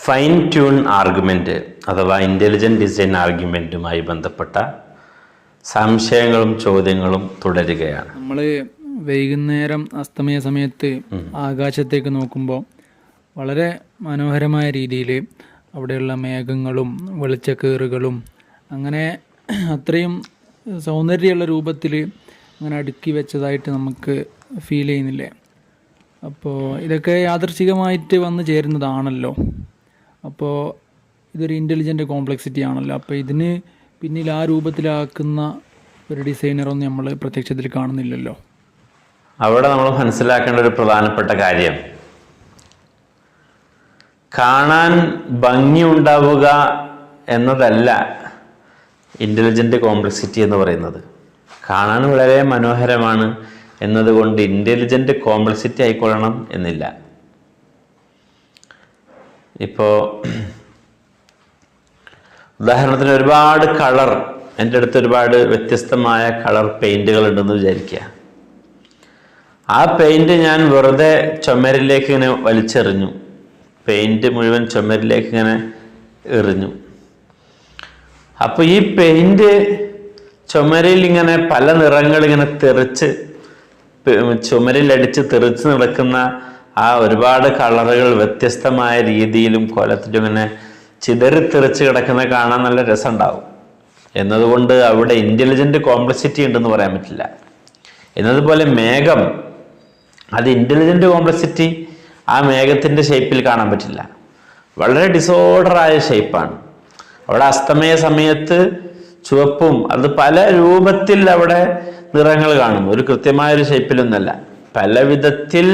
Fine tune argument അഥവാ intelligent design ആർഗ്യുമെൻറ്റുമായി ബന്ധപ്പെട്ട സംശയങ്ങളും ചോദ്യങ്ങളും തുടരുകയാണ്. നമ്മൾ വൈകുന്നേരം അസ്തമയ സമയത്ത് ആകാശത്തേക്ക് നോക്കുമ്പോൾ വളരെ മനോഹരമായ രീതിയിൽ അവിടെയുള്ള മേഘങ്ങളും വെളിച്ചക്കേറുകളും അങ്ങനെ അത്രയും സൗന്ദര്യമുള്ള രൂപത്തിൽ അങ്ങനെ അടുക്കി വെച്ചതായിട്ട് നമുക്ക് ഫീൽ ചെയ്യുന്നില്ലേ? അപ്പോൾ ഇതൊക്കെ യാദൃച്ഛികമായിട്ട് വന്നു ചേരുന്നതാണല്ലോ. അപ്പോൾ ഇതൊരു ഇൻ്റലിജൻ്റ് കോംപ്ലക്സിറ്റി ആണല്ലോ. അപ്പോൾ ഇതിന് പിന്നിൽ ആ രൂപത്തിലാക്കുന്ന ഒരു ഡിസൈനറൊന്നും നമ്മൾ പ്രത്യക്ഷത്തിൽ കാണുന്നില്ലല്ലോ. അവിടെ നമ്മൾ മനസ്സിലാക്കേണ്ട ഒരു പ്രധാനപ്പെട്ട കാര്യം, കാണാൻ ഭംഗിയുണ്ടാവുക എന്നതല്ല ഇൻ്റലിജൻ്റ് കോംപ്ലക്സിറ്റി എന്ന് പറയുന്നത്. കാണാൻ വളരെ മനോഹരമാണ് എന്നതുകൊണ്ട് ഇൻ്റലിജൻ്റ് കോംപ്ലക്സിറ്റി ആയിക്കൊള്ളണം എന്നില്ല. ഇപ്പോൾ ഉദാഹരണത്തിന് ഒരുപാട് കളർ, എൻ്റെ അടുത്ത് ഒരുപാട് വ്യത്യസ്തമായ കളർ പെയിൻറ്റുകൾ ഉണ്ടെന്ന് വിചാരിക്കുക. ആ പെയിൻറ്റ് ഞാൻ വെറുതെ ചുമരിലേക്ക് ഇങ്ങനെ വലിച്ചെറിഞ്ഞു, പെയിൻറ്റ് മുഴുവൻ ചുമരിലേക്ക് ഇങ്ങനെ എറിഞ്ഞു. അപ്പോൾ ഈ പെയിൻറ്റ് ചുമരിൽ ഇങ്ങനെ പല നിറങ്ങളിങ്ങനെ തെറിച്ച് ചുമരിലടിച്ച് തെറിച്ച് നടക്കുന്ന ആ ഒരുപാട് കളറുകൾ വ്യത്യസ്തമായ രീതിയിലും കോലത്തിലും ഇങ്ങനെ ചിതറിത്തെറിച്ച് കിടക്കുന്ന കാണാൻ നല്ല രസമുണ്ടാവും. എന്നതുകൊണ്ട് അവിടെ ഇൻ്റലിജൻ്റ് കോംപ്ലക്സിറ്റി ഉണ്ടെന്ന് പറയാൻ പറ്റില്ല. എന്നതുപോലെ മേഘം, അത് ഇൻ്റലിജൻ്റ് കോംപ്ലക്സിറ്റി ആ മേഘത്തിൻ്റെ ഷേപ്പിൽ കാണാൻ പറ്റില്ല. വളരെ ഡിസോർഡറായ ഷേപ്പാണ്. അവിടെ അസ്തമയ സമയത്ത് ചുവപ്പും അത് പല രൂപത്തിൽ അവിടെ നിറങ്ങൾ കാണും. ഒരു കൃത്യമായൊരു ഷേപ്പിലൊന്നല്ല, പല വിധത്തിൽ.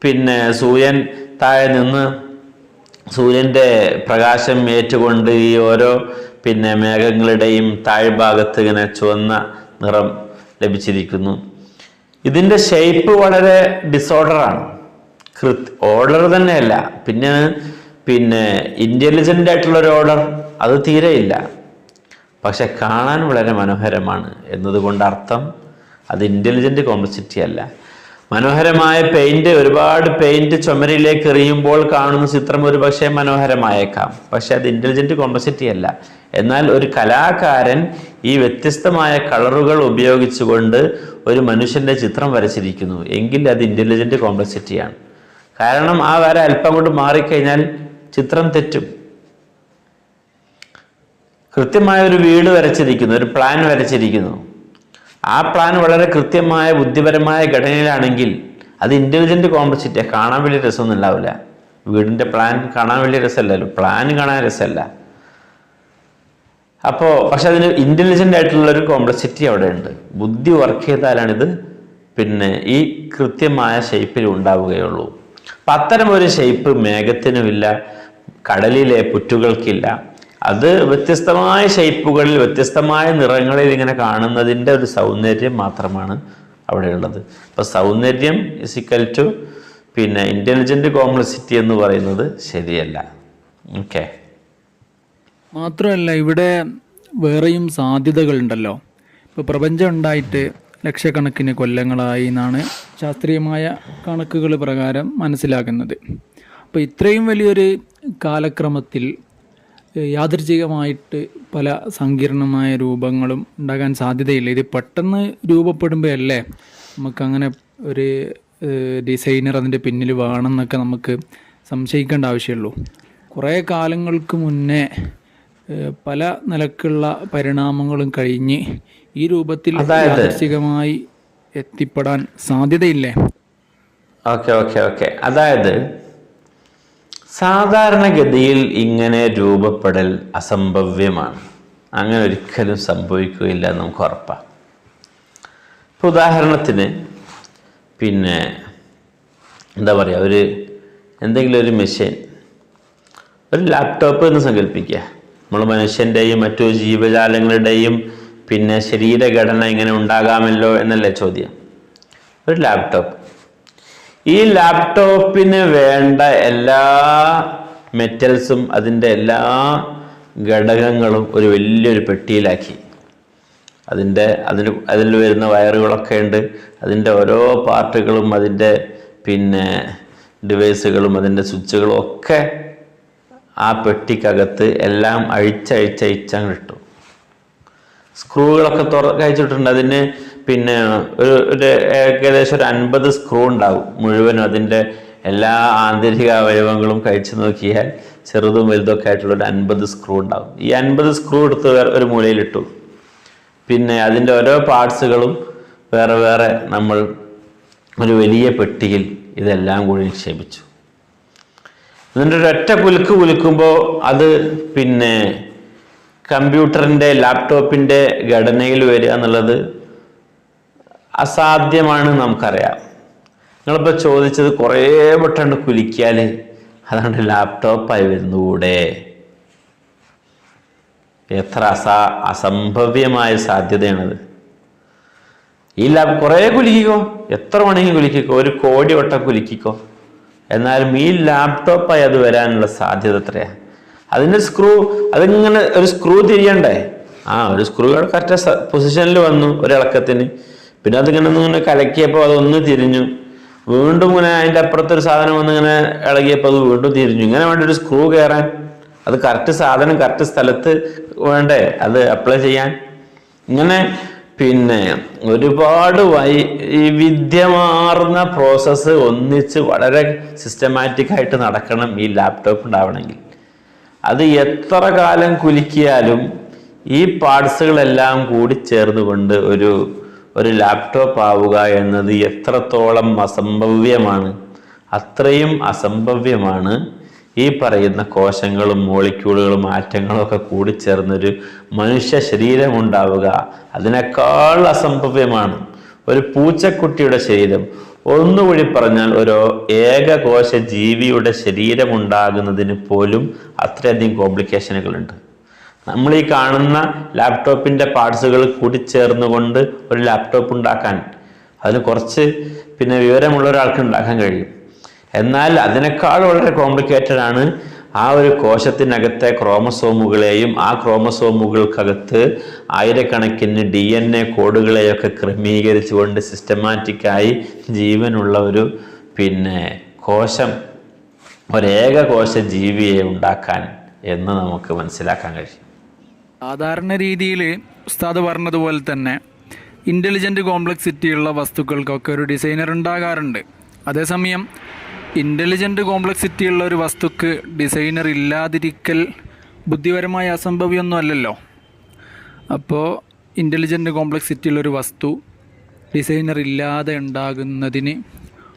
പിന്നെ സൂര്യൻ താഴെ നിന്ന് സൂര്യൻ്റെ പ്രകാശം ഏറ്റുകൊണ്ട് ഈ ഓരോ മേഘങ്ങളുടെയും താഴ്ഭാഗത്ത് ഇങ്ങനെ ചുവന്ന നിറം ലഭിച്ചിരിക്കുന്നു. ഇതിൻ്റെ ഷേപ്പ് വളരെ ഡിസോർഡറാണ്, ഓർഡർ തന്നെയല്ല. പിന്നെ ഇൻ്റലിജൻ്റ് ആയിട്ടുള്ളൊരു ഓർഡർ അത് തീരെയില്ല. പക്ഷെ കാണാൻ വളരെ മനോഹരമാണ് എന്നതുകൊണ്ട് അർത്ഥം അത് ഇൻ്റലിജൻ്റ് കോംപ്ലക്സിറ്റി അല്ല. മനോഹരമായ പെയിൻറ്റ്, ഒരുപാട് പെയിൻറ്റ് ചുമരിലേക്ക് എറിയുമ്പോൾ കാണുന്ന ചിത്രം ഒരു പക്ഷേ മനോഹരമായേക്കാം, പക്ഷെ അത് ഇൻ്റലിജൻ്റ് കോംപ്ലക്സിറ്റി അല്ല. എന്നാൽ ഒരു കലാകാരൻ ഈ വ്യത്യസ്തമായ കളറുകൾ ഉപയോഗിച്ചുകൊണ്ട് ഒരു മനുഷ്യൻ്റെ ചിത്രം വരച്ചിരിക്കുന്നു എങ്കിൽ അത് ഇൻ്റലിജൻ്റ് കോംപ്ലക്സിറ്റിയാണ്. കാരണം ആ വര അല്പം കൊണ്ട് മാറിക്കഴിഞ്ഞാൽ ചിത്രം തെറ്റും. കൃത്യമായ ഒരു വീട് വരച്ചിരിക്കുന്നു, ഒരു പ്ലാൻ വരച്ചിരിക്കുന്നു. ആ പ്ലാൻ വളരെ കൃത്യമായ ബുദ്ധിപരമായ ഘടനയിലാണെങ്കിൽ അത് ഇൻ്റലിജൻ്റ് കോംപ്ലക്സിറ്റി. കാണാൻ വലിയ രസമൊന്നും ഉണ്ടാവില്ല. വീടിൻ്റെ പ്ലാൻ കാണാൻ വലിയ രസമല്ലല്ലോ, പ്ലാൻ കാണാൻ രസമല്ല. പക്ഷെ അതിന് ഇൻ്റലിജൻ്റ് ആയിട്ടുള്ളൊരു കോംപ്ലക്സിറ്റി അവിടെ ഉണ്ട്. ബുദ്ധി വർക്ക് ചെയ്താലാണിത് ഈ കൃത്യമായ ഷേപ്പിൽ ഉണ്ടാവുകയുള്ളൂ. അപ്പം അത്തരം ഒരു ഷേപ്പ് മേഘത്തിനുമില്ല, കടലിലെ പുറ്റുകൾക്കില്ല. അത് വ്യത്യസ്തമായ ഷേപ്പുകളിൽ വ്യത്യസ്തമായ നിറങ്ങളിൽ ഇങ്ങനെ കാണുന്നതിൻ്റെ ഒരു സൗന്ദര്യം മാത്രമാണ് അവിടെയുള്ളത്. അപ്പോൾ സൗന്ദര്യം ഇസിക്കൽ ടു ഇൻ്റലിജൻ്റ് കോംപ്ലക്സിറ്റി എന്ന് പറയുന്നത് ശരിയല്ല. ഓക്കെ. മാത്രമല്ല ഇവിടെ വേറെയും സാധ്യതകളുണ്ടല്ലോ. ഇപ്പോൾ പ്രപഞ്ചം ഉണ്ടായിട്ട് ലക്ഷക്കണക്കിന് കൊല്ലങ്ങളായി എന്നാണ് ശാസ്ത്രീയമായ കണക്കുകൾ പ്രകാരം മനസ്സിലാക്കുന്നത്. അപ്പോൾ ഇത്രയും വലിയൊരു കാലക്രമത്തിൽ യാദൃച്ഛികമായിട്ട് പല സങ്കീർണമായ രൂപങ്ങളും ഉണ്ടാകാൻ സാധ്യതയില്ല. ഇത് പെട്ടെന്ന് രൂപപ്പെടുമ്പോഴല്ലേ നമുക്കങ്ങനെ ഒരു ഡിസൈനർ അതിൻ്റെ പിന്നിൽ വേണമെന്നൊക്കെ നമുക്ക് സംശയിക്കേണ്ട ആവശ്യമുള്ളൂ. കുറേ കാലങ്ങൾക്ക് മുന്നേ പല നിലക്കുള്ള പരിണാമങ്ങളും കഴിഞ്ഞ് ഈ രൂപത്തിൽ യാദൃച്ഛികമായി എത്തിപ്പെടാൻ സാധ്യതയില്ലേ? ഓക്കെ. അതായത് സാധാരണഗതിയിൽ ഇങ്ങനെ രൂപപ്പെടൽ അസംഭവ്യമാണ്. അങ്ങനെ ഒരിക്കലും സംഭവിക്കുകയില്ല എന്ന് നമുക്ക് ഉറപ്പാണ്. ഇപ്പോൾ ഉദാഹരണത്തിന് എന്താ പറയുക, എന്തെങ്കിലും ഒരു മെഷീൻ, ഒരു ലാപ്ടോപ്പ് എന്ന് സങ്കല്പിക്കുക. നമ്മൾ മനുഷ്യൻ്റെയും മറ്റു ജീവജാലങ്ങളുടെയും ശരീരഘടന ഇങ്ങനെ ഉണ്ടാകാമല്ലോ എന്നല്ലേ ചോദ്യം. ഒരു ലാപ്ടോപ്പ്, ഈ ലാപ്ടോപ്പിന് വേണ്ട എല്ലാ മെറ്റൽസും അതിൻ്റെ എല്ലാ ഘടകങ്ങളും ഒരു വലിയൊരു പെട്ടിയിലാക്കി. അതിൽ വരുന്ന വയറുകളൊക്കെ ഉണ്ട്. അതിൻ്റെ ഓരോ പാർട്ടുകളും അതിൻ്റെ ഡിവൈസുകളും അതിൻ്റെ സ്വിച്ചുകളും ഒക്കെ ആ പെട്ടിക്കകത്ത് എല്ലാം അഴിച്ചങ്ങ് ഇട്ടു. സ്ക്രൂകളൊക്കെ കഴിച്ചിട്ടുണ്ട്. അതിന് പിന്നെ ഒരു ഏകദേശം ഒരു 50 സ്ക്രൂ ഉണ്ടാവും മുഴുവനും. അതിൻ്റെ എല്ലാ ആന്തരിക അവയവങ്ങളും കഴിച്ചു നോക്കിയാൽ ചെറുതും വലുതൊക്കെ ആയിട്ടുള്ള ഒരു 50 സ്ക്രൂ ഉണ്ടാവും. ഈ 50 സ്ക്രൂ എടുത്ത് ഒരു മൂലയിലിട്ടു. പിന്നെ അതിൻ്റെ ഓരോ പാർട്സുകളും വേറെ വേറെ നമ്മൾ ഒരു വലിയ പെട്ടിയിൽ ഇതെല്ലാം കൂടി നിക്ഷേപിച്ചു. എന്നിട്ട് ഒരൊറ്റ കുലുക്കുമ്പോൾ അത് പിന്നെ കമ്പ്യൂട്ടറിൻ്റെ ലാപ്ടോപ്പിൻ്റെ ഘടനയിൽ വരിക എന്നുള്ളത് അസാധ്യമാണ് നമുക്കറിയാം. നിങ്ങളിപ്പോൾ ചോദിച്ചത് കുറേ വട്ടം കുലിക്കിയാൽ അതുകൊണ്ട് ലാപ്ടോപ്പായി വരുന്നുകൂടെ? എത്ര അസംഭവ്യമായ സാധ്യതയാണത്. ഈ കുറേ കുലുക്കിക്കോ, എത്ര വേണമെങ്കിലും കുലുക്കിക്കോ, 1 കോടി വട്ടം കുലുക്കിക്കോ, എന്നാലും ഈ ലാപ്ടോപ്പായി അത് വരാനുള്ള സാധ്യത എത്രയാ? അതിൻ്റെ അതിങ്ങനെ ഒരു സ്ക്രൂ തിരിയണ്ടേ? ഒരു സ്ക്രൂ കറക്റ്റ് പൊസിഷനിൽ വന്നു ഒരിളക്കത്തിന്. പിന്നെ അതിങ്ങനെ കലക്കിയപ്പോൾ അതൊന്ന് തിരിഞ്ഞു. വീണ്ടും ഇങ്ങനെ അതിൻ്റെ അപ്പുറത്തൊരു സാധനം വന്ന് ഇങ്ങനെ ഇളകിയപ്പോൾ അത് വീണ്ടും തിരിഞ്ഞു. ഇങ്ങനെ വേണ്ട ഒരു സ്ക്രൂ കയറാൻ? അത് കറക്റ്റ് സാധനം കറക്റ്റ് സ്ഥലത്ത് വേണ്ടേ അത് അപ്ലൈ ചെയ്യാൻ? ഇങ്ങനെ പിന്നെ ഒരുപാട് വൈവിധ്യമാർന്ന പ്രോസസ്സ് ഒന്നിച്ച് വളരെ സിസ്റ്റമാറ്റിക് ആയിട്ട് നടക്കണം ഈ ലാപ്ടോപ്പ് ഉണ്ടാവണമെങ്കിൽ. അത് എത്ര കാലം കുലുക്കിയാലും ഈ പാർട്സുകളെല്ലാം കൂടി ചേർന്നുകൊണ്ട് ഒരു ലാപ്ടോപ്പ് ആവുക എന്നത് എത്രത്തോളം അസംഭവ്യമാണ്. അത്രയും അസംഭവ്യമാണ് ഈ പറയുന്ന കോശങ്ങളും മോളിക്യൂളുകളും ആറ്റങ്ങളും ഒക്കെ കൂടിച്ചേർന്നൊരു മനുഷ്യ ശരീരമുണ്ടാവുക. അതിനേക്കാൾ അസംഭവ്യമാണ് ഒരു പൂച്ചക്കുട്ടിയുടെ ശരീരം. ഒന്നുകൂടി പറഞ്ഞാൽ ഒരു ഏകകോശ ജീവിയുടെ ശരീരമുണ്ടാകുന്നതിന് പോലും അത്രയധികം കോംപ്ലിക്കേഷനുകളുണ്ട്. നമ്മൾ ഈ കാണുന്ന ലാപ്ടോപ്പിൻ്റെ പാർട്സുകൾ കൂടിച്ചേർന്നുകൊണ്ട് ഒരു ലാപ്ടോപ്പ് ഉണ്ടാക്കാൻ അതിന് കുറച്ച് പിന്നെ വിവരമുള്ള ഒരാൾക്ക് ഉണ്ടാക്കാൻ കഴിയും. എന്നാൽ അതിനേക്കാൾ വളരെ കോംപ്ലിക്കേറ്റഡ് ആണ് ആ ഒരു കോശത്തിനകത്തെ ക്രോമസോമുകളെയും ആ ക്രോമസോമുകൾക്കകത്ത് ആയിരക്കണക്കിന് DNA കോഡുകളെയൊക്കെ ക്രമീകരിച്ചുകൊണ്ട് സിസ്റ്റമാറ്റിക്കായി ജീവനുള്ള ഒരു പിന്നെ കോശം, ഒരേകകോശ ജീവിയെ ഉണ്ടാക്കാൻ എന്ന് നമുക്ക് മനസ്സിലാക്കാൻ കഴിയും. സാധാരണ രീതിയിൽ ഉസ്താദ് പറഞ്ഞതുപോലെ തന്നെ ഇൻ്റലിജൻ്റ് കോംപ്ലക്സിറ്റി ഉള്ള വസ്തുക്കൾക്കൊക്കെ ഒരു ഡിസൈനർ ഉണ്ടാകാറുണ്ട്. അതേസമയം ഇൻ്റലിജൻ്റ് കോംപ്ലക്സിറ്റി ഉള്ള ഒരു വസ്തുക്ക് ഡിസൈനർ ഇല്ലാതിരിക്കൽ ബുദ്ധിപരമായ അസംഭവ്യമൊന്നും അല്ലല്ലോ. അപ്പോൾ ഇൻ്റലിജൻ്റ് കോംപ്ലക്സിറ്റി ഉള്ളൊരു വസ്തു ഡിസൈനർ ഇല്ലാതെ ഉണ്ടാകുന്നതിന്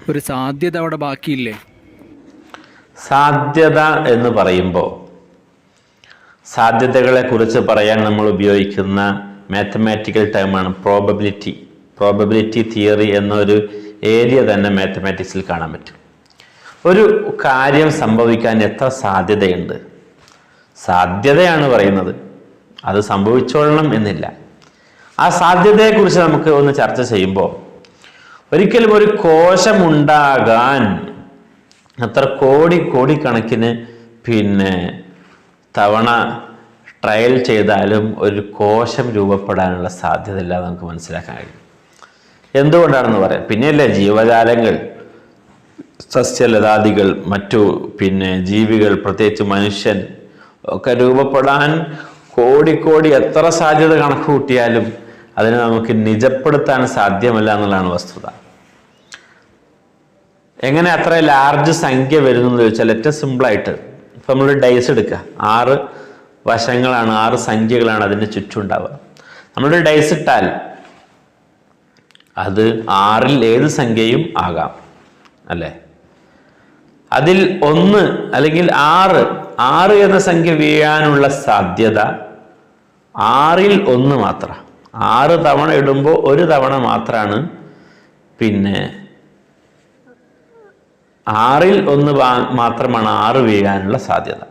ഒരു സാധ്യത അവിടെ ബാക്കിയില്ലേ? സാധ്യത എന്ന് പറയുമ്പോൾ സാധ്യതകളെ കുറിച്ച് പറയാൻ നമ്മൾ ഉപയോഗിക്കുന്ന മാത്തമാറ്റിക്കൽ ടേമാണ് പ്രോബബിലിറ്റി തിയറി എന്നൊരു ഏരിയ തന്നെ മാത്തമാറ്റിക്സിൽ കാണാൻ പറ്റും. ഒരു കാര്യം സംഭവിക്കാൻ എത്ര സാധ്യതയുണ്ട്, സാധ്യതയാണ് പറയുന്നത്, അത് സംഭവിച്ചോളണം എന്നില്ല. ആ സാധ്യതയെക്കുറിച്ച് നമുക്ക് ഒന്ന് ചർച്ച ചെയ്യുമ്പോൾ ഒരിക്കലും ഒരു കോശമുണ്ടാകാൻ അത്ര കോടിക്കണക്കിന് പിന്നെ തവണ ട്രയൽ ചെയ്താലും ഒരു കോശം രൂപപ്പെടാനുള്ള സാധ്യതയില്ല നമുക്ക് മനസ്സിലാക്കാൻ കഴിയും. എന്തുകൊണ്ടാണെന്ന് പറയാം. പിന്നെയല്ലേ ജീവജാലങ്ങൾ, സസ്യലതാദികൾ, മറ്റു പിന്നെ ജീവികൾ, പ്രത്യേകിച്ച് മനുഷ്യൻ ഒക്കെ രൂപപ്പെടാൻ കോടി എത്ര സാധ്യത കണക്ക് കൂട്ടിയാലും അതിനെ നമുക്ക് നിജപ്പെടുത്താൻ സാധ്യമല്ല എന്നുള്ളതാണ് വസ്തുത. എങ്ങനെ അത്ര ലാർജ് സംഖ്യ വരുന്നു എന്ന് ചോദിച്ചാൽ ഏറ്റവും സിമ്പിളായിട്ട് ഇപ്പം നമ്മൾ ഡൈസ് എടുക്കുക. 6 വശങ്ങളാണ്, 6 സംഖ്യകളാണ് അതിൻ്റെ ചുറ്റുണ്ടാവുക. നമ്മളൊരു ഡൈസ് ഇട്ടാൽ അത് 6ൽ ഏത് സംഖ്യയും ആകാം അല്ലേ? അതിൽ 1 അല്ലെങ്കിൽ 6 എന്ന സംഖ്യ വീഴാനുള്ള സാധ്യത 6ൽ 1 മാത്രം. 6 തവണ ഇടുമ്പോൾ 1 തവണ മാത്രമാണ് പിന്നെ 6ൽ 1 മാത്രമാണ് 6 വീഴാനുള്ള സാധ്യത.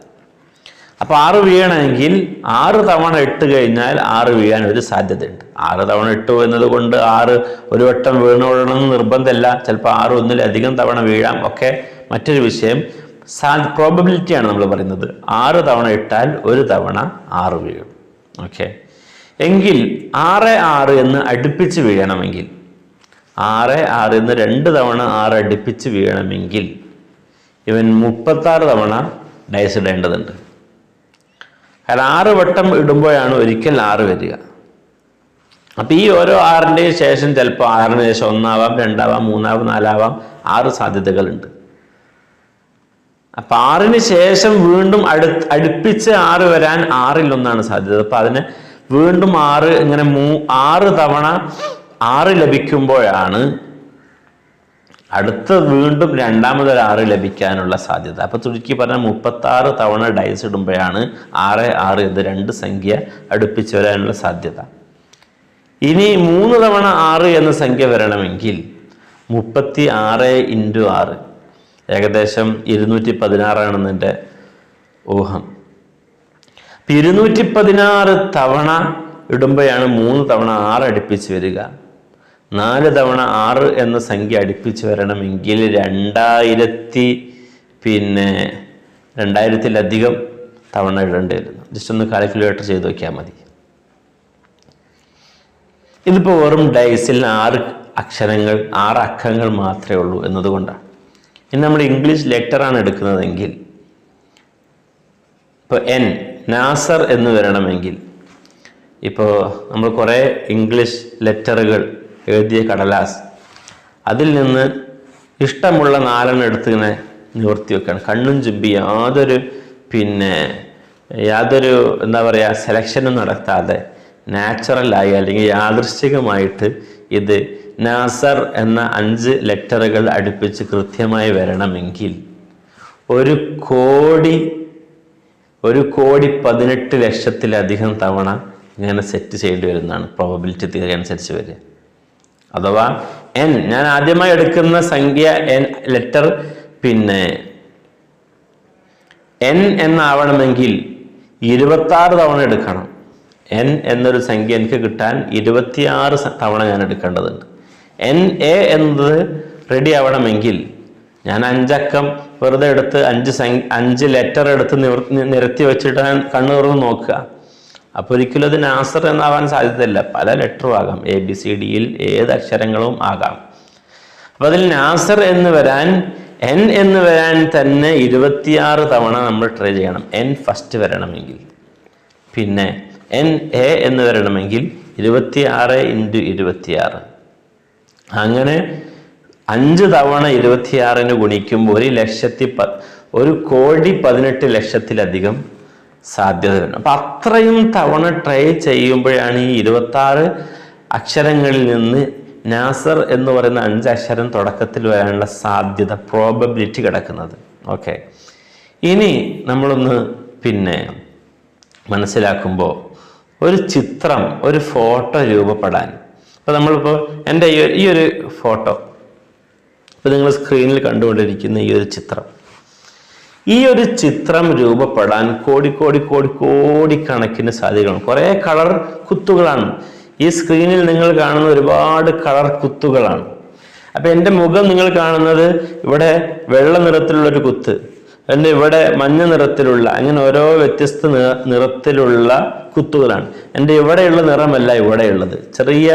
അപ്പോൾ 6 വീഴണമെങ്കിൽ 6 തവണ ഇട്ട് കഴിഞ്ഞാൽ 6 വീഴാൻ ഒരു സാധ്യതയുണ്ട്. 6 തവണ ഇട്ടു എന്നത് കൊണ്ട് 6 ഒരു വട്ടം വീണോളണമെന്ന് നിർബന്ധമല്ല. ചിലപ്പോൾ 6 ഒന്നിലധികം തവണ വീഴാം, ഒക്കെ മറ്റൊരു വിഷയം. പ്രോബബിലിറ്റിയാണ് നമ്മൾ പറയുന്നത്. 6 തവണ ഇട്ടാൽ 1 തവണ 6 വീഴും. ഓക്കെ, എങ്കിൽ 6 എന്ന് അടുപ്പിച്ച് വീഴണമെങ്കിൽ, 6 എന്ന് 2 തവണ 6 അടുപ്പിച്ച് വീഴണമെങ്കിൽ ഇവൻ 36 തവണ ഡൈസ് ഇടേണ്ടതുണ്ട്. കാരണം 6 വട്ടം ഇടുമ്പോഴാണ് ഒരിക്കൽ 6 വരിക. അപ്പം ഈ ഓരോ 6ൻ്റെയും ശേഷം ചിലപ്പോൾ 6ന് ശേഷം 1 ആവാം, 2 ആവാം, 3 ആവാം, 4 ആവാം, 6 സാധ്യതകളുണ്ട്. അപ്പം 6ന് ശേഷം വീണ്ടും അടുപ്പിച്ച് 6 വരാൻ 6ൽ 1 സാധ്യത. അപ്പം അതിന് വീണ്ടും 6 ഇങ്ങനെ 6 തവണ 6 ലഭിക്കുമ്പോഴാണ് അടുത്ത വീണ്ടും രണ്ടാമതൊരു 6 ലഭിക്കാനുള്ള സാധ്യത. അപ്പൊ ചുരുക്കി പറഞ്ഞാൽ 36 തവണ ഡൈസ് ഇടുമ്പോഴാണ് 6, 6 ഇത് 2 സംഖ്യ അടുപ്പിച്ച് വരാനുള്ള സാധ്യത. ഇനി 3 തവണ 6 എന്ന സംഖ്യ വരണമെങ്കിൽ 36 × 6 ഏകദേശം 216 എൻ്റെ ഊഹം. 216 തവണ ഇടുമ്പോഴാണ് 3 തവണ 6 അടുപ്പിച്ച് വരിക. 4 തവണ 6 എന്ന സംഖ്യ അടുപ്പിച്ച് വരണമെങ്കിൽ 2000-ലധികം തവണ ഇടേണ്ടി വരുന്നു. ജസ്റ്റ് ഒന്ന് കാൽക്കുലേറ്റർ ചെയ്ത് നോക്കിയാൽ മതി. ഇതിപ്പോൾ വെറും ഡൈസിൽ 6 അക്ഷരങ്ങൾ 6 അക്കങ്ങൾ മാത്രമേ ഉള്ളൂ എന്നതുകൊണ്ടാണ്. ഇനി നമ്മൾ ഇംഗ്ലീഷ് ലെറ്ററാണ് എടുക്കുന്നതെങ്കിൽ ഇപ്പോൾ നാസർ എന്ന് വരണമെങ്കിൽ ഇപ്പോൾ നമ്മൾ കുറേ ഇംഗ്ലീഷ് ലെറ്ററുകൾ എഴുതിയ കടലാസ്, അതിൽ നിന്ന് ഇഷ്ടമുള്ള 4 എടുത്ത് ഇങ്ങനെ നിവർത്തി വെക്കുകയാണ്. കണ്ണും ചുമ്പി യാതൊരു എന്താ പറയുക സെലക്ഷനും നടത്താതെ നാച്ചുറലായി അല്ലെങ്കിൽ യാദൃശ്ചികമായിട്ട് ഇത് നാസർ എന്ന 5 ലെറ്ററുകൾ അടുപ്പിച്ച് കൃത്യമായി വരണമെങ്കിൽ 1,18,00,000 തവണ ഇങ്ങനെ സെറ്റ് ചെയ്യേണ്ടി വരുന്നതാണ് പ്രോബബിലിറ്റി തിയറി അനുസരിച്ച് വരിക. അഥവാ ഞാൻ ആദ്യമായി എടുക്കുന്ന സംഖ്യ ലെറ്റർ N എന്നാവണമെങ്കിൽ 26 തവണ എടുക്കണം. N എന്നൊരു സംഖ്യ എനിക്ക് കിട്ടാൻ 26 തവണ ഞാൻ എടുക്കേണ്ടതുണ്ട്. NA എന്നത് റെഡി ആവണമെങ്കിൽ ഞാൻ 5 അക്കം വെറുതെ എടുത്ത് 5 ലെറ്റർ എടുത്ത് നിരത്തി വെച്ചിട്ട് കണ്ണു തുറന്ന് നോക്കുക. അപ്പോൾ ഒരിക്കലും അത് നാസർ എന്നാവാൻ സാധ്യതയില്ല. പല ലെറ്ററും ആകാം, ABCDയിൽ ഏത് അക്ഷരങ്ങളും ആകാം. അപ്പം അതിൽ നാസർ എന്ന് വരാൻ N എന്ന് വരാൻ തന്നെ 26 തവണ നമ്മൾ ട്രൈ ചെയ്യണം. N ഫസ്റ്റ് വരണമെങ്കിൽ. പിന്നെ NA എന്ന് വരണമെങ്കിൽ 26 × 26. അങ്ങനെ 5 തവണ 26ന് ഗുണിക്കുമ്പോൾ 1,18,00,000 സാധ്യത വരും. അപ്പം അത്രയും തവണ ട്രൈ ചെയ്യുമ്പോഴാണ് ഈ 26 അക്ഷരങ്ങളിൽ നിന്ന് നാസർ എന്ന് പറയുന്ന 5 അക്ഷരം തുടക്കത്തിൽ വരാനുള്ള സാധ്യത പ്രോബബിലിറ്റി കിടക്കുന്നത്. ഓക്കെ, ഇനി നമ്മളൊന്ന് മനസ്സിലാക്കുമ്പോൾ ഒരു ചിത്രം, ഒരു ഫോട്ടോ രൂപപ്പെടാൻ, ഇപ്പോൾ നമ്മളിപ്പോൾ എൻ്റെ ഈ ഒരു ഫോട്ടോ, ഇപ്പോൾ നിങ്ങൾ സ്ക്രീനിൽ കണ്ടുകൊണ്ടിരിക്കുന്ന ഈ ഒരു ചിത്രം രൂപപ്പെടാൻ കോടിക്കണക്കിന് സാധ്യതകളാണ്. കുറേ കളർ കുത്തുകളാണ് ഈ സ്ക്രീനിൽ നിങ്ങൾ കാണുന്ന, ഒരുപാട് കളർ കുത്തുകളാണ്. അപ്പം എൻ്റെ മുഖം നിങ്ങൾ കാണുന്നത് ഇവിടെ വെള്ള നിറത്തിലുള്ളൊരു കുത്ത്, എൻ്റെ ഇവിടെ മഞ്ഞ നിറത്തിലുള്ള, അങ്ങനെ ഓരോ വ്യത്യസ്ത നിറത്തിലുള്ള കുത്തുകളാണ്. എൻ്റെ ഇവിടെയുള്ള നിറമല്ല ഇവിടെയുള്ളത്, ചെറിയ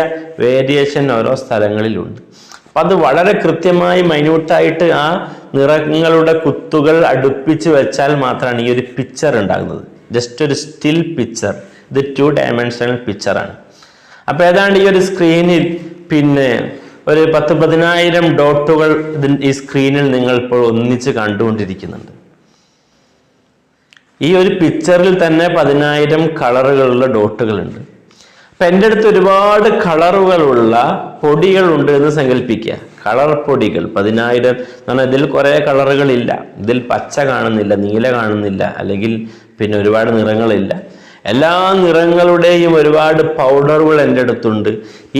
വേരിയേഷൻ ഓരോ സ്ഥലങ്ങളിലുണ്ട്. അപ്പം അത് വളരെ കൃത്യമായി മൈന്യൂട്ടായിട്ട് ആ നിറങ്ങളുടെ കുത്തുകൾ അടുപ്പിച്ച് വെച്ചാൽ മാത്രമാണ് ഈ ഒരു പിക്ചർ ഉണ്ടാകുന്നത്. ജസ്റ്റ് ഒരു സ്റ്റിൽ പിക്ചർ, ഇത് 2 ഡയമെൻഷണൽ പിക്ചറാണ്. അപ്പം ഏതാണ്ട് ഈ ഒരു സ്ക്രീനിൽ ഒരു 10,000 ഡോട്ടുകൾ ഈ സ്ക്രീനിൽ നിങ്ങൾ ഇപ്പോൾ ഒന്നിച്ച് കണ്ടുകൊണ്ടിരിക്കുന്നുണ്ട്. ഈ ഒരു പിക്ചറിൽ തന്നെ 10,000 കളറുകളുള്ള ഡോട്ടുകളുണ്ട്. അപ്പം എൻ്റെ അടുത്ത് ഒരുപാട് കളറുകളുള്ള പൊടികളുണ്ട് എന്ന് സങ്കല്പിക്കുക. കളർ പൊടികൾ 10,000 എന്ന് പറഞ്ഞാൽ ഇതിൽ കുറേ കളറുകളില്ല. ഇതിൽ പച്ച കാണുന്നില്ല, നീല കാണുന്നില്ല, അല്ലെങ്കിൽ ഒരുപാട് നിറങ്ങളില്ല. എല്ലാ നിറങ്ങളുടെയും ഒരുപാട് പൗഡറുകൾ എൻ്റെ അടുത്തുണ്ട്.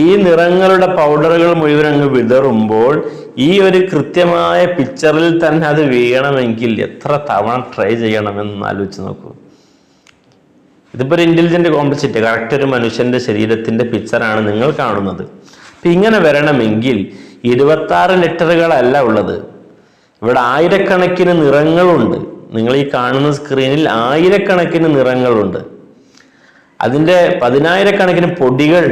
ഈ നിറങ്ങളുടെ പൗഡറുകൾ മുഴുവൻ അങ്ങ് വിതറുമ്പോൾ ഈ ഒരു കൃത്യമായ പിക്ചറിൽ തന്നെ അത് വീഴണമെങ്കിൽ എത്ര തവണ ട്രൈ ചെയ്യണമെന്ന് ആലോചിച്ച് നോക്കൂ. ഇതിപ്പോൾ ഒരു ഇന്റലിജന്റ് കോംപ്ലക്സിറ്റി, കറക്റ്റ് ഒരു മനുഷ്യന്റെ ശരീരത്തിന്റെ പിക്ചറാണ് നിങ്ങൾ കാണുന്നത്. അപ്പം ഇങ്ങനെ വരണമെങ്കിൽ 26 ലെറ്ററുകളല്ല ഉള്ളത്, ഇവിടെ ആയിരക്കണക്കിന് നിറങ്ങളുണ്ട്. നിങ്ങൾ ഈ കാണുന്ന സ്ക്രീനിൽ ആയിരക്കണക്കിന് നിറങ്ങളുണ്ട്. അതിൻ്റെ 10,000 പൊടികൾ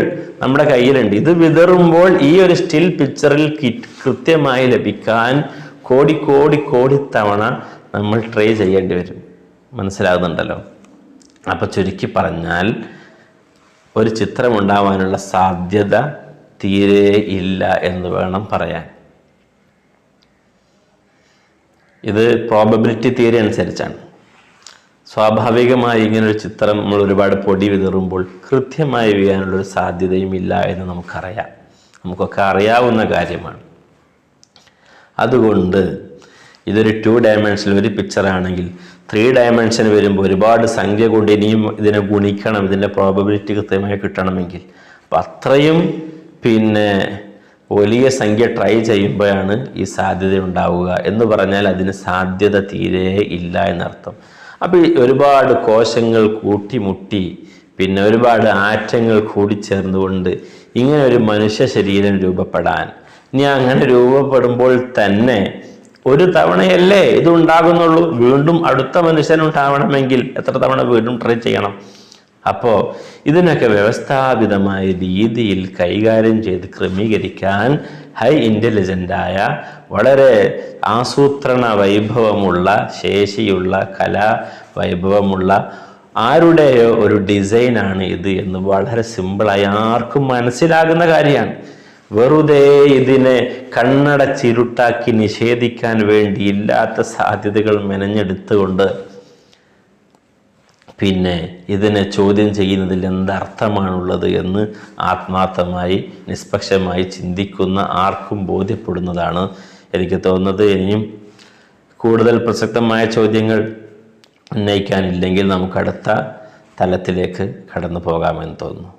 നമ്മുടെ കയ്യിലുണ്ട്. ഇത് വിതറുമ്പോൾ ഈ ഒരു സ്റ്റിൽ പിക്ചറിൽ കൃത്യമായി ലഭിക്കാൻ കോടി തവണ നമ്മൾ ട്രൈ ചെയ്യേണ്ടി വരും. മനസ്സിലാകുന്നുണ്ടല്ലോ. അപ്പോൾ ചുരുക്കി പറഞ്ഞാൽ ഒരു ചിത്രം ഉണ്ടാവാനുള്ള സാധ്യത തീരെ ഇല്ല എന്ന് വേണം പറയാൻ. ഇത് പ്രോബബിലിറ്റി തിയറി അനുസരിച്ചാണ്. സ്വാഭാവികമായി ഇങ്ങനൊരു ചിത്രം നമ്മൾ ഒരുപാട് പൊടി വിതറുമ്പോൾ കൃത്യമായി വീഴാനുള്ളൊരു സാധ്യതയും ഇല്ല എന്ന് നമുക്കറിയാം. നമുക്കൊക്കെ അറിയാവുന്ന കാര്യമാണ്. അതുകൊണ്ട് ഇതൊരു 2 ഡയമെൻഷനിൽ ഒരു പിക്ചറാണെങ്കിൽ 3 ഡയമെൻഷൻ വരുമ്പോൾ ഒരുപാട് സംഖ്യ കൊണ്ട് ഇനിയും ഇതിനെ ഗുണിക്കണം, ഇതിൻ്റെ പ്രോബബിലിറ്റി കൃത്യമായി കിട്ടണമെങ്കിൽ. അപ്പം അത്രയും വലിയ സംഖ്യ ട്രൈ ചെയ്യുമ്പോഴാണ് ഈ സാധ്യത ഉണ്ടാവുക എന്ന് പറഞ്ഞാൽ അതിന് സാധ്യത തീരെ ഇല്ല എന്നർത്ഥം. അപ്പോൾ ഒരുപാട് കോശങ്ങൾ കൂട്ടിമുട്ടി ഒരുപാട് ആറ്റങ്ങൾ കൂടിച്ചേർന്നുകൊണ്ട് ഇങ്ങനെ ഒരു മനുഷ്യ ശരീരം രൂപപ്പെടാൻ, ഇനി അങ്ങനെ രൂപപ്പെടുമ്പോൾ തന്നെ ഒരു തവണയല്ലേ ഇത് ഉണ്ടാകുന്നുള്ളൂ. വീണ്ടും അടുത്ത മനുഷ്യനുണ്ടാവണമെങ്കിൽ എത്ര തവണ വീണ്ടും ട്രൈ ചെയ്യണം? അപ്പോൾ ഇതിനൊക്കെ വ്യവസ്ഥാപിതമായ രീതിയിൽ കൈകാര്യം ചെയ്ത് ക്രമീകരിക്കാൻ ഹൈ ഇൻ്റലിജൻ്റായ വളരെ ആസൂത്രണ വൈഭവമുള്ള ശേഷിയുള്ള കലാ വൈഭവമുള്ള ആരുടെയോ ഒരു ഡിസൈനാണ് ഇത് എന്ന് വളരെ സിമ്പിളായി ആർക്കും മനസ്സിലാകുന്ന കാര്യമാണ്. വെറുതെ ഇതിനെ കണ്ണടച്ചിരുട്ടാക്കി നിഷേധിക്കാൻ വേണ്ടി ഇല്ലാത്ത സാധ്യതകൾ മെനഞ്ഞെടുത്തുകൊണ്ട് ഇതിനെ ചോദ്യം ചെയ്യുന്നതിൽ എന്തർത്ഥമാണുള്ളത് എന്ന് ആത്മാർത്ഥമായി നിഷ്പക്ഷമായി ചിന്തിക്കുന്ന ആർക്കും ബോധ്യപ്പെടുന്നതാണ് എനിക്ക് തോന്നുന്നത്. ഇനിയും കൂടുതൽ പ്രസക്തമായ ചോദ്യങ്ങൾ ഉന്നയിക്കാനില്ലെങ്കിൽ നമുക്ക് അടുത്ത തലത്തിലേക്ക് കടന്നു പോകാമെന്ന് തോന്നുന്നു.